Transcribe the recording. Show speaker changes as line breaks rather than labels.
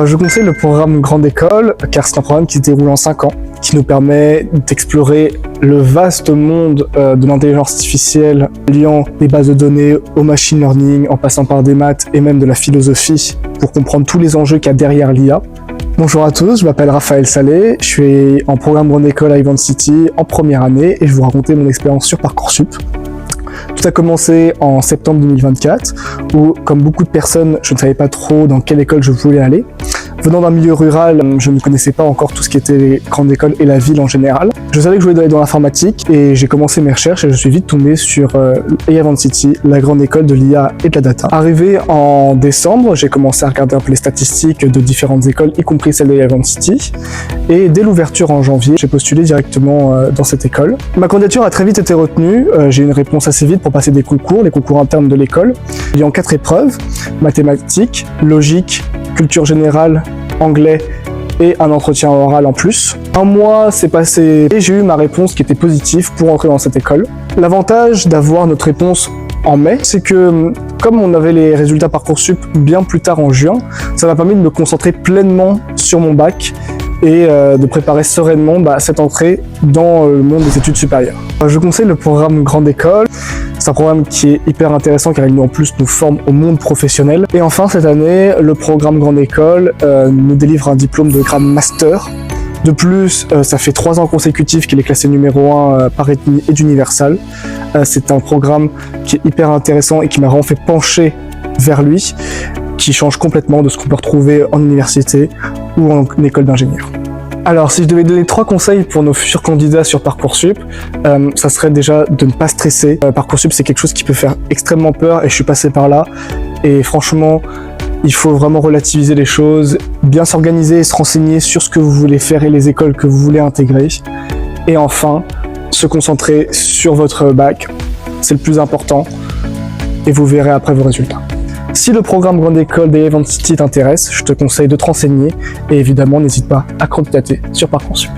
Je conseille le programme Grande École car c'est un programme qui se déroule en 5 ans, qui nous permet d'explorer le vaste monde de l'intelligence artificielle, liant les bases de données au machine learning, en passant par des maths et même de la philosophie pour comprendre tous les enjeux qu'il y a derrière l'IA. Bonjour à tous, je m'appelle Raphaël Salé, je suis en programme Grande École à Event City en première année et je vais vous raconter mon expérience sur Parcoursup. Tout a commencé en septembre 2024 où, comme beaucoup de personnes, je ne savais pas trop dans quelle école je voulais aller. Venant d'un milieu rural, je ne connaissais pas encore tout ce qui était les grandes écoles et la ville en général. Je savais que je voulais aller dans l'informatique et j'ai commencé mes recherches et je suis vite tombé sur Event City, la grande école de l'IA et de la data. Arrivé en décembre, j'ai commencé à regarder un peu les statistiques de différentes écoles, y compris celle de Event City. Et dès l'ouverture en janvier, j'ai postulé directement dans cette école. Ma candidature a très vite été retenue. J'ai eu une réponse assez vite pour passer des concours, les concours internes de l'école. Il y a 4 épreuves, mathématiques, logique, culture générale, anglais et un entretien oral en plus. Un mois s'est passé et j'ai eu ma réponse qui était positive pour entrer dans cette école. L'avantage d'avoir notre réponse en mai, c'est que comme on avait les résultats Parcoursup bien plus tard en juin, ça m'a permis de me concentrer pleinement sur mon bac et de préparer sereinement cette entrée dans le monde des études supérieures. Je conseille le programme Grande École. C'est un programme qui est hyper intéressant car il en plus nous forme au monde professionnel. Et enfin cette année, le programme Grande École nous délivre un diplôme de grade master. De plus, ça fait 3 ans consécutifs qu'il est classé numéro 1 par ethnie et d'Universal. C'est un programme qui est hyper intéressant et qui m'a vraiment fait pencher vers lui, qui change complètement de ce qu'on peut retrouver en université ou en école d'ingénieur. Alors, si je devais donner 3 conseils pour nos futurs candidats sur Parcoursup, ça serait déjà de ne pas stresser. Parcoursup, c'est quelque chose qui peut faire extrêmement peur et je suis passé par là. Et franchement, il faut vraiment relativiser les choses, bien s'organiser et se renseigner sur ce que vous voulez faire et les écoles que vous voulez intégrer. Et enfin, se concentrer sur votre bac, c'est le plus important et vous verrez après vos résultats. Si le programme Grande École d'Event City t'intéresse, je te conseille de te renseigner et évidemment n'hésite pas à candidater sur Parcoursup.